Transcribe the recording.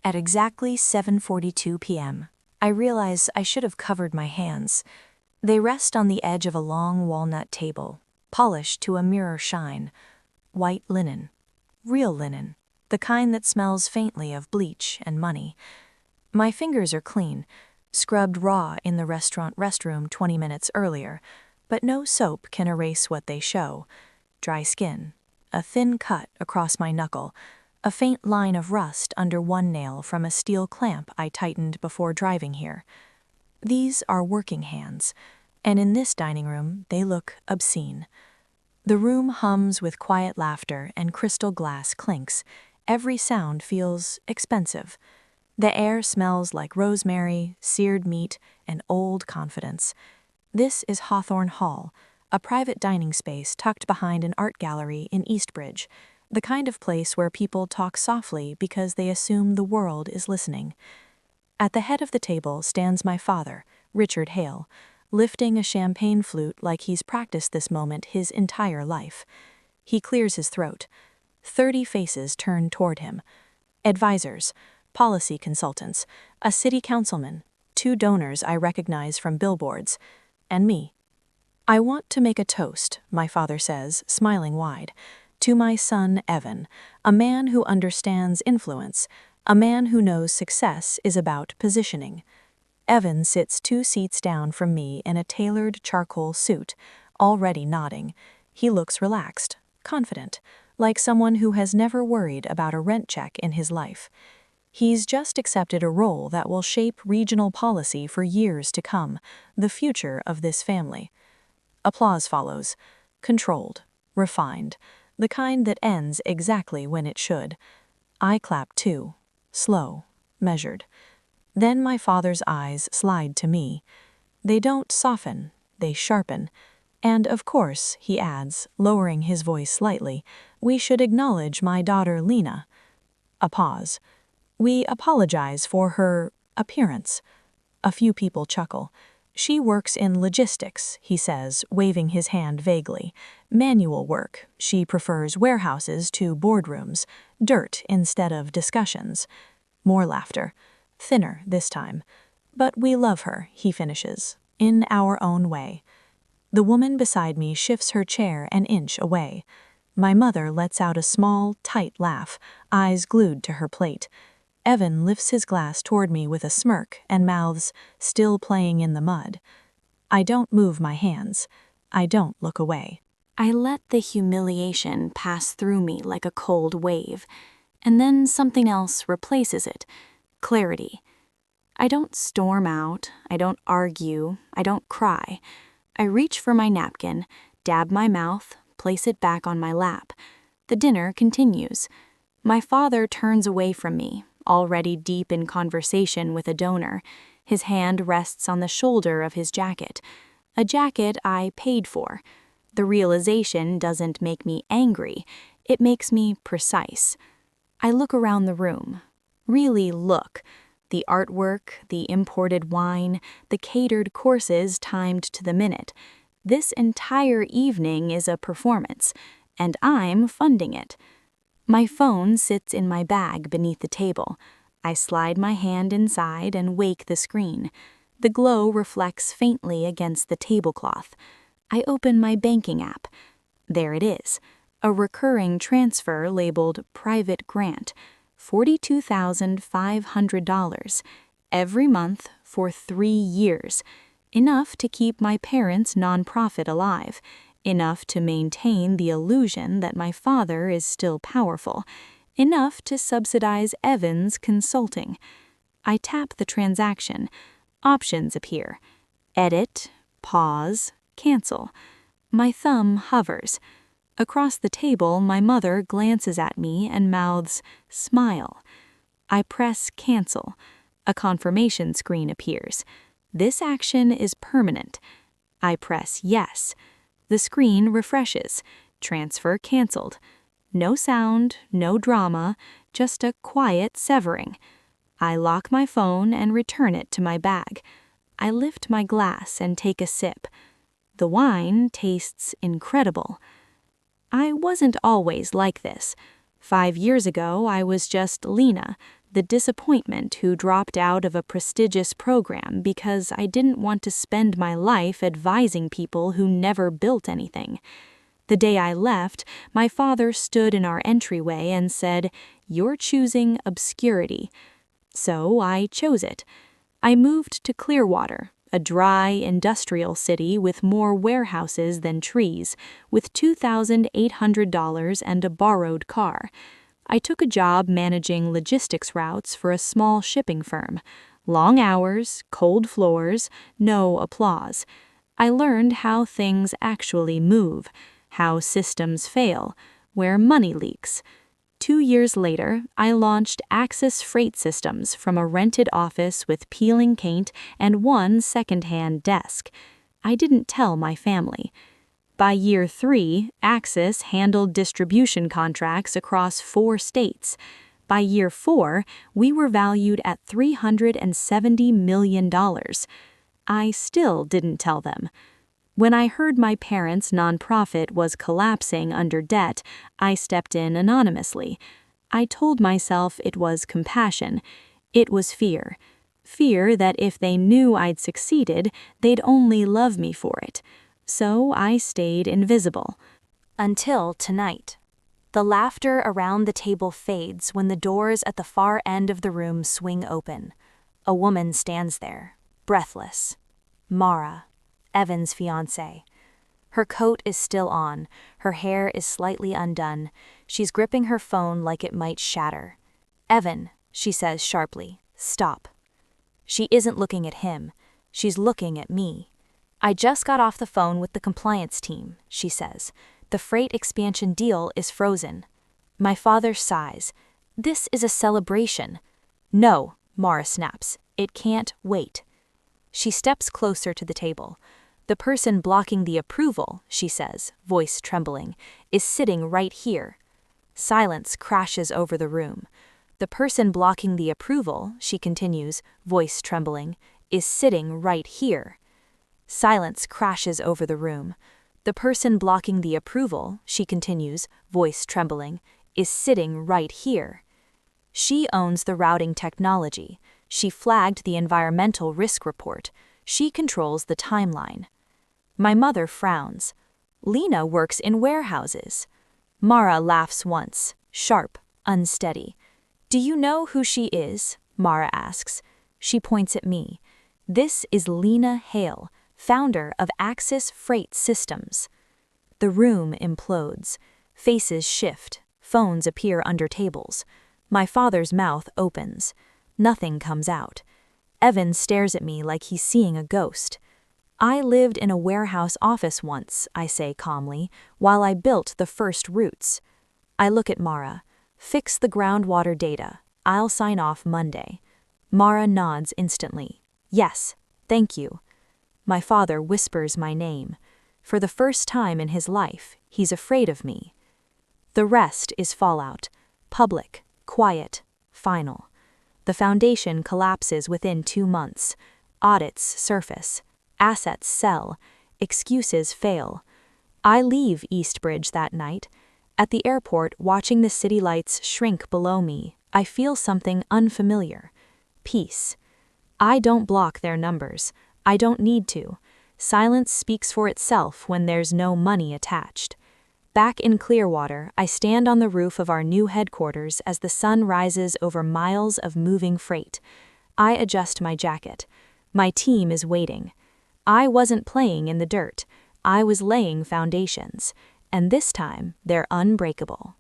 At exactly 7:42 p.m., I realize I should have covered my hands. They rest on the edge of a long walnut table, polished to a mirror shine. White linen. Real linen. The kind that smells faintly of bleach and money. My fingers are clean, scrubbed raw in the restaurant restroom 20 minutes earlier, but no soap can erase what they show. Dry skin. A thin cut across my knuckle. A faint line of rust under one nail from a steel clamp I tightened before driving here. These are working hands, and in this dining room they look obscene. The room hums with quiet laughter and crystal glass clinks. Every sound feels expensive. The air smells like rosemary, seared meat, and old confidence. This is Hawthorne Hall, a private dining space tucked behind an art gallery in Eastbridge, the kind of place where people talk softly because they assume the world is listening. At the head of the table stands my father, Richard Hale, lifting a champagne flute like he's practiced this moment his entire life. He clears his throat. 30 faces turn toward him. Advisors, policy consultants, a city councilman, 2 donors I recognize from billboards, and me. I want to make a toast, my father says, smiling wide, to my son Evan, a man who understands influence, a man who knows success is about positioning. Evan sits 2 seats down from me in a tailored charcoal suit, already nodding. He looks relaxed, confident, like someone who has never worried about a rent check in his life. He's just accepted a role that will shape regional policy for years to come, the future of this family. Applause follows, controlled, refined, the kind that ends exactly when it should. I clap too, slow, measured. Then my father's eyes slide to me. They don't soften, they sharpen. And of course, he adds, lowering his voice slightly, we should acknowledge my daughter Lena. A pause. We apologize for her appearance. A few people chuckle. She works in logistics, he says, waving his hand vaguely. Manual work. She prefers warehouses to boardrooms. Dirt instead of discussions. More laughter. Thinner this time. But we love her, he finishes, in our own way. The woman beside me shifts her chair an inch away. My mother lets out a small, tight laugh, eyes glued to her plate. Evan lifts his glass toward me with a smirk and mouths, still playing in the mud. I don't move my hands. I don't look away. I let the humiliation pass through me like a cold wave, and then something else replaces it. Clarity. I don't storm out, I don't argue, I don't cry. I reach for my napkin, dab my mouth, place it back on my lap. The dinner continues. My father turns away from me, already deep in conversation with a donor. His hand rests on the shoulder of his jacket, a jacket I paid for. The realization doesn't make me angry, it makes me precise. I look around the room. Really look. The artwork, the imported wine, the catered courses timed to the minute. This entire evening is a performance, and I'm funding it. My phone sits in my bag beneath the table. I slide my hand inside and wake the screen. The glow reflects faintly against the tablecloth. I open my banking app. There it is, a recurring transfer labeled Private Grant. $42,500 every month for 3 years, enough to keep my parents' nonprofit alive, enough to maintain the illusion that my father is still powerful, enough to subsidize Evan's consulting. I tap the transaction. Options appear. Edit, pause, cancel. My thumb hovers. Across the table, my mother glances at me and mouths, "Smile." I press cancel. A confirmation screen appears. This action is permanent. I press yes. The screen refreshes. Transfer canceled. No sound, no drama, just a quiet severing. I lock my phone and return it to my bag. I lift my glass and take a sip. The wine tastes incredible. I wasn't always like this. 5 years ago, I was just Lena, the disappointment who dropped out of a prestigious program because I didn't want to spend my life advising people who never built anything. The day I left, my father stood in our entryway and said, "You're choosing obscurity." So I chose it. I moved to Clearwater, a dry, industrial city with more warehouses than trees, with $2,800 and a borrowed car. I took a job managing logistics routes for a small shipping firm. Long hours, cold floors, no applause. I learned how things actually move, how systems fail, where money leaks. 2 years later, I launched Axis Freight Systems from a rented office with peeling paint and one second-hand desk. I didn't tell my family. By year 3, Axis handled distribution contracts across 4 states. By year 4, we were valued at $370 million. I still didn't tell them. When I heard my parents' nonprofit was collapsing under debt, I stepped in anonymously. I told myself it was compassion. It was fear. Fear that if they knew I'd succeeded, they'd only love me for it. So I stayed invisible. Until tonight. The laughter around the table fades when the doors at the far end of the room swing open. A woman stands there, breathless. Mara, Evan's fiancée. Her coat is still on, her hair is slightly undone. She's gripping her phone like it might shatter. "Evan," she says sharply, "stop." She isn't looking at him. She's looking at me. "I just got off the phone with the compliance team," she says. "The freight expansion deal is frozen." My father sighs. "This is a celebration." "No," Mara snaps. "It can't wait." She steps closer to the table. "The person blocking the approval," she says, voice trembling, "is sitting right here." Silence crashes over the room. "The person blocking the approval," she continues, voice trembling, "is sitting right here." Silence crashes over the room. "The person blocking the approval," she continues, voice trembling, "is sitting right here." She owns the routing technology. She flagged the environmental risk report. She controls the timeline. My mother frowns. "Lena works in warehouses." Mara laughs once, sharp, unsteady. "Do you know who she is?" Mara asks. She points at me. "This is Lena Hale, founder of Axis Freight Systems." The room implodes. Faces shift. Phones appear under tables. My father's mouth opens. Nothing comes out. Evan stares at me like he's seeing a ghost. "I lived in a warehouse office once," I say calmly, "while I built the first routes." I look at Mara. "Fix the groundwater data. I'll sign off Monday." Mara nods instantly. "Yes, thank you." My father whispers my name. For the first time in his life, he's afraid of me. The rest is fallout. Public, quiet, final. The foundation collapses within 2 months. Audits surface. Assets sell. Excuses fail. I leave Eastbridge that night. At the airport, watching the city lights shrink below me, I feel something unfamiliar. Peace. I don't block their numbers. I don't need to. Silence speaks for itself when there's no money attached. Back in Clearwater, I stand on the roof of our new headquarters as the sun rises over miles of moving freight. I adjust my jacket. My team is waiting. I wasn't playing in the dirt. I was laying foundations. And this time, they're unbreakable.